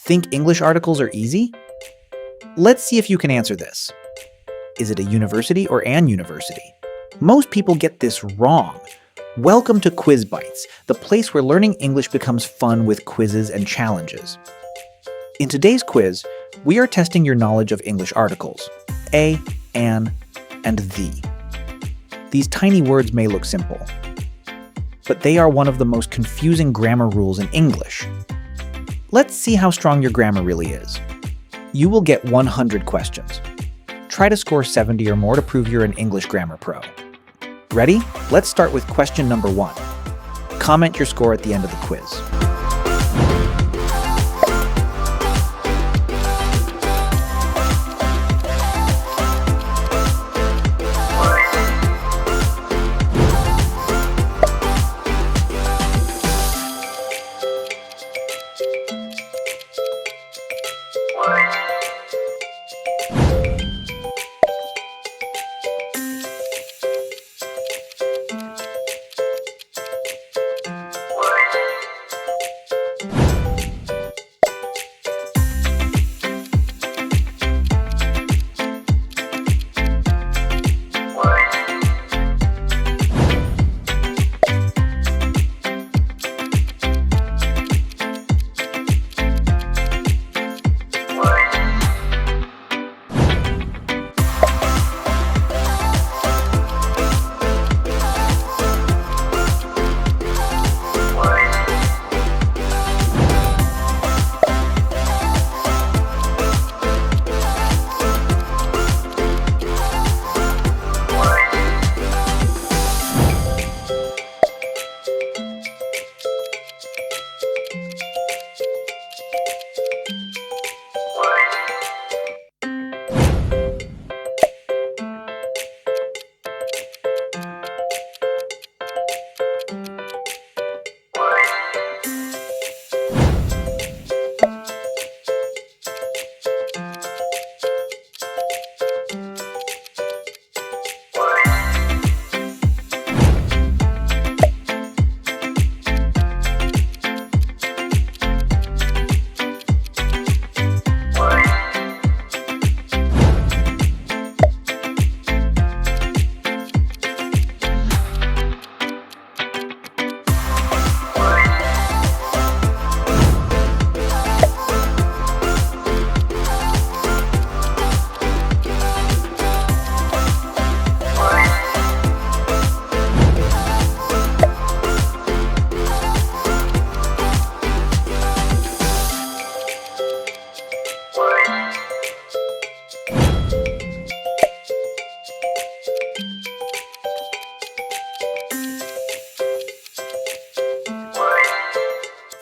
Think English articles are easy? Let's see if you can answer this. Is it a university or an university? Most people get this wrong. Welcome to QuizzBytes, the place where learning English becomes fun with quizzes and challenges. In today's quiz, we are testing your knowledge of English articles, a, an, and the. These tiny words may look simple, but they are one of the most confusing grammar rules in English. Let's see how strong your grammar really is. You will get 100 questions. Try to score 70 or more to prove you're an English grammar pro. Ready? Let's start with question number 1. Comment your score at the end of the quiz.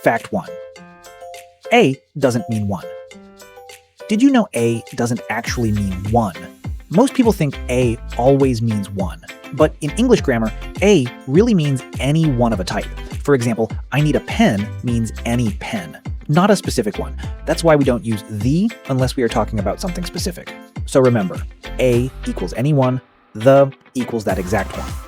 Fact 1. A doesn't mean 1. Did you know A doesn't actually mean 1? Most people think A always means 1, but in English grammar, A really means any one of a type. For example, I need a pen means any pen, not a specific one. That's why we don't use the unless we are talking about something specific. So remember, A equals any one, the equals that exact one.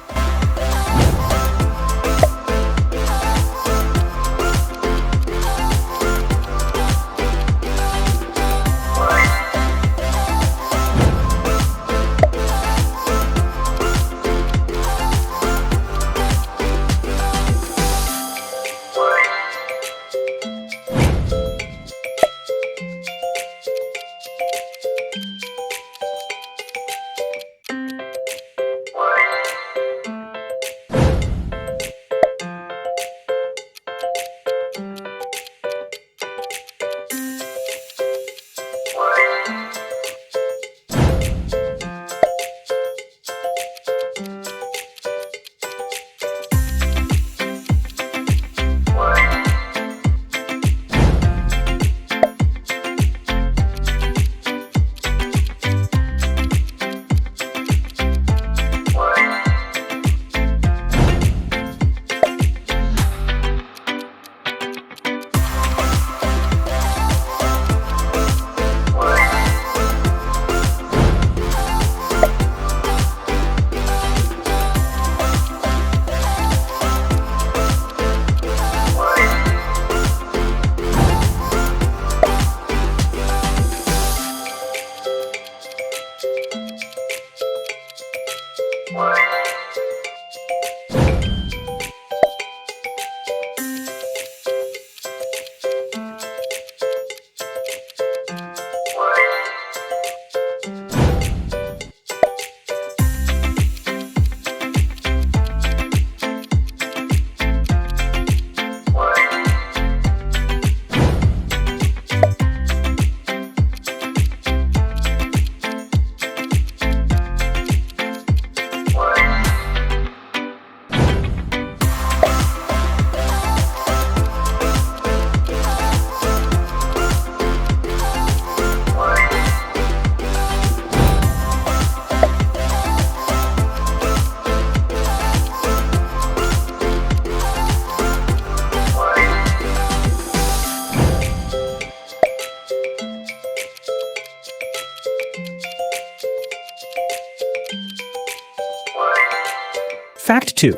Fact 2.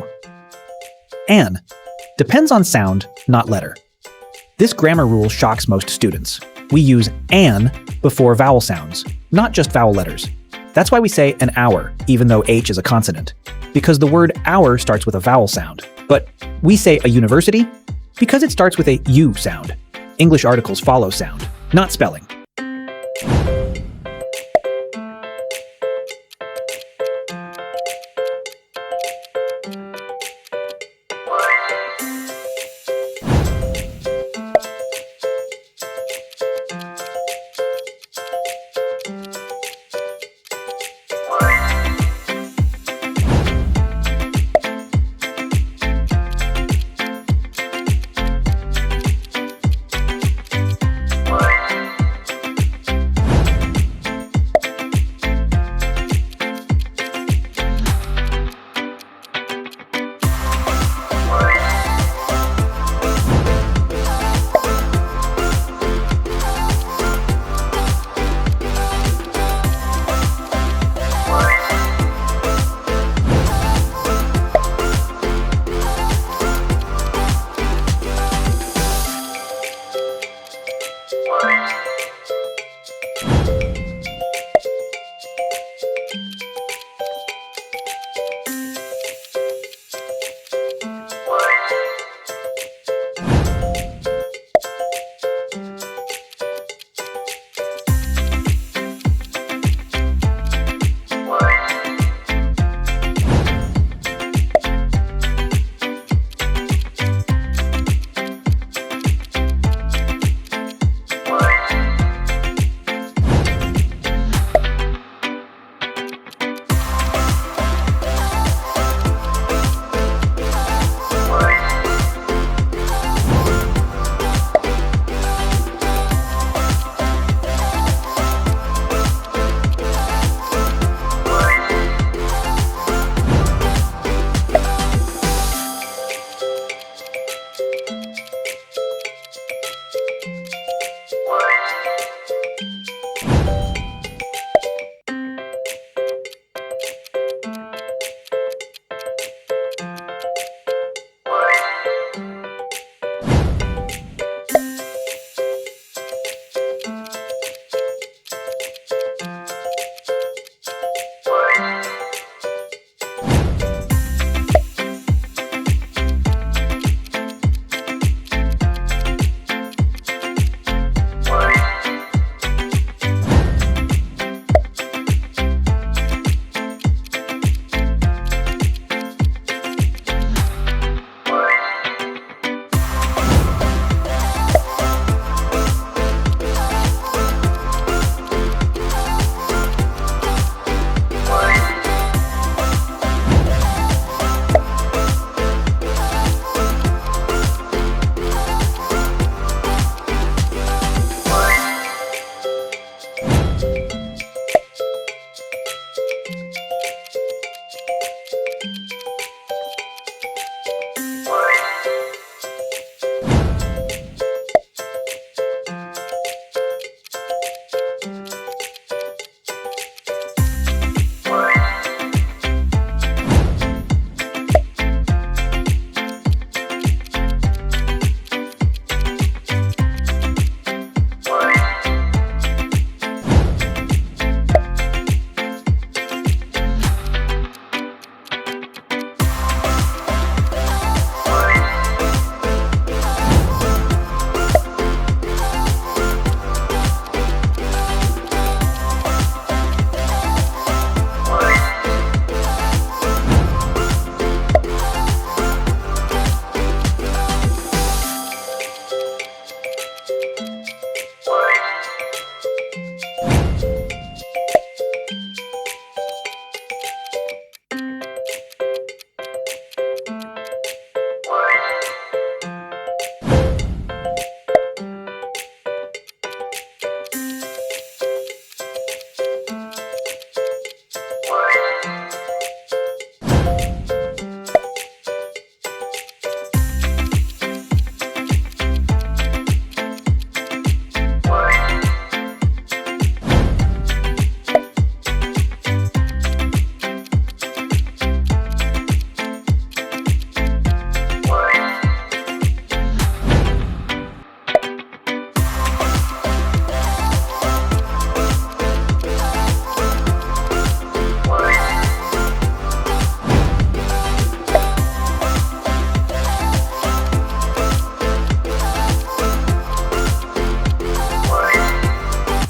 An depends on sound, not letter. This grammar rule shocks most students. We use an before vowel sounds, not just vowel letters. That's why we say an hour, even though H is a consonant, because the word hour starts with a vowel sound. But we say a university because it starts with a U sound. English articles follow sound, not spelling.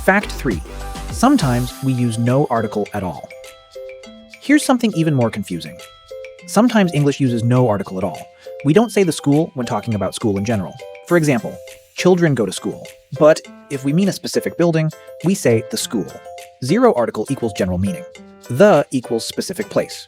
Fact 3. Sometimes we use no article at all. Here's something even more confusing. Sometimes English uses no article at all. We don't say the school when talking about school in general. For example, children go to school. But if we mean a specific building, we say the school. Zero article equals general meaning. The equals specific place.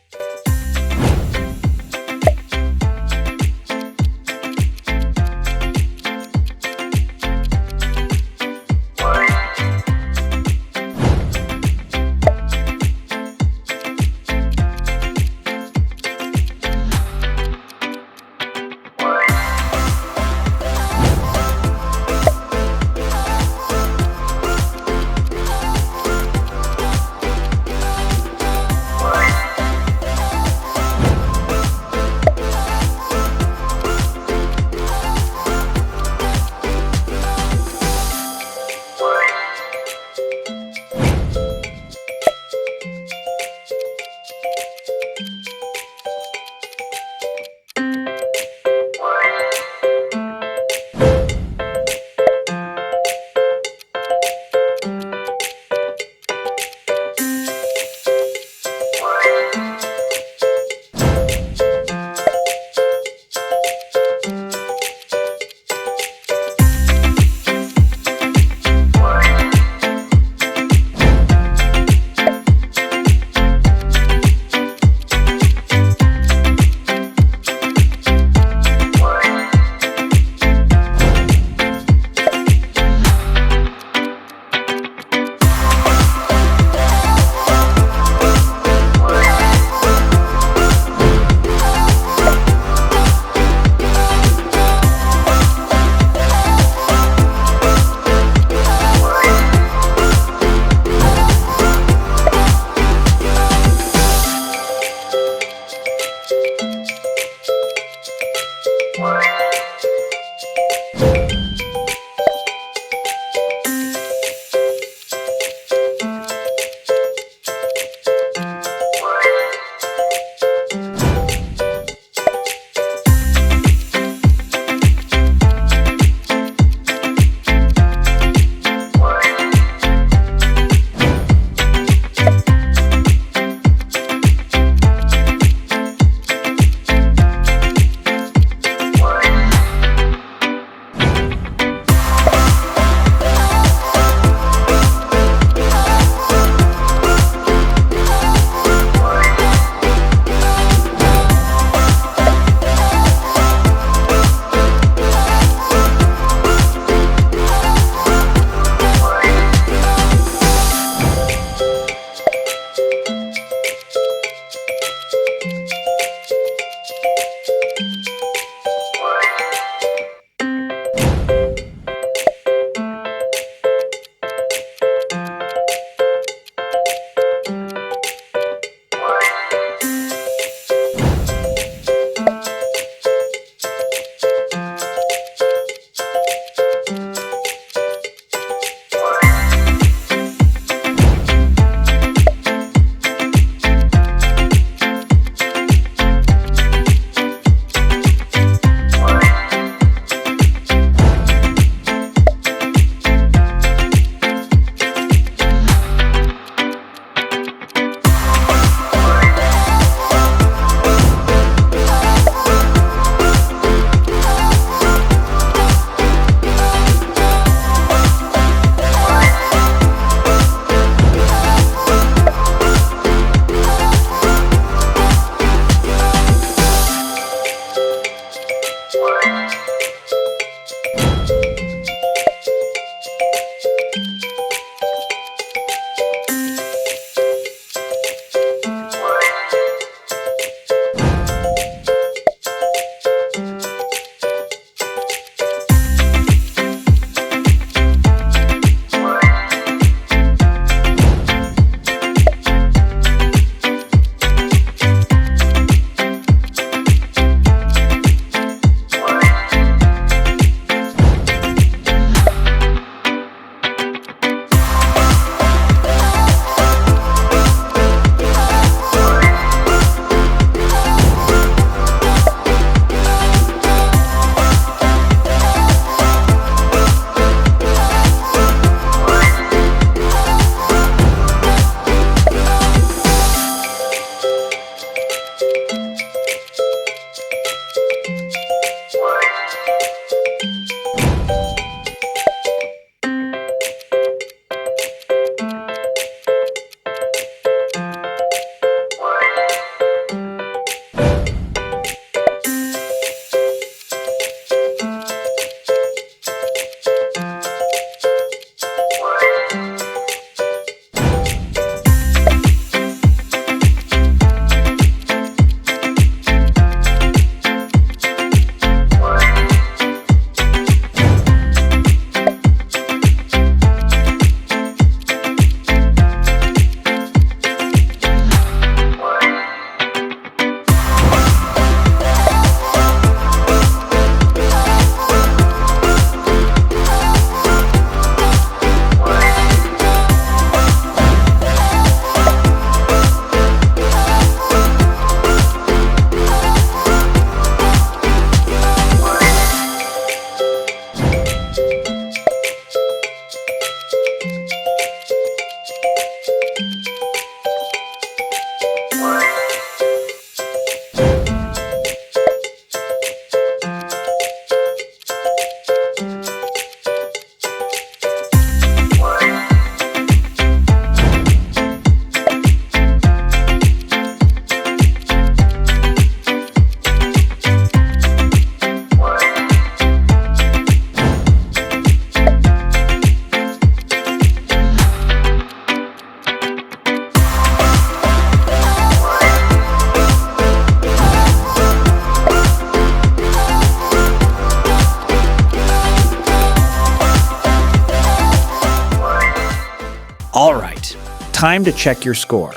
All right, time to check your score.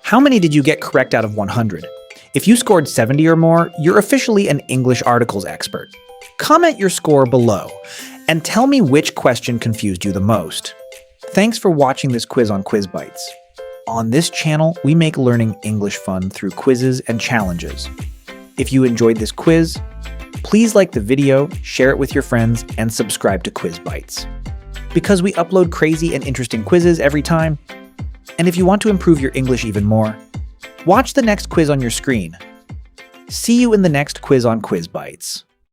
How many did you get correct out of 100? If you scored 70 or more, you're officially an English articles expert. Comment your score below and tell me which question confused you the most. Thanks for watching this quiz on QuizzBytes. On this channel, we make learning English fun through quizzes and challenges. If you enjoyed this quiz, please like the video, share it with your friends, and subscribe to QuizzBytes. Because we upload crazy and interesting quizzes every time. And if you want to improve your English even more, watch the next quiz on your screen. See you in the next quiz on QuizzBytes.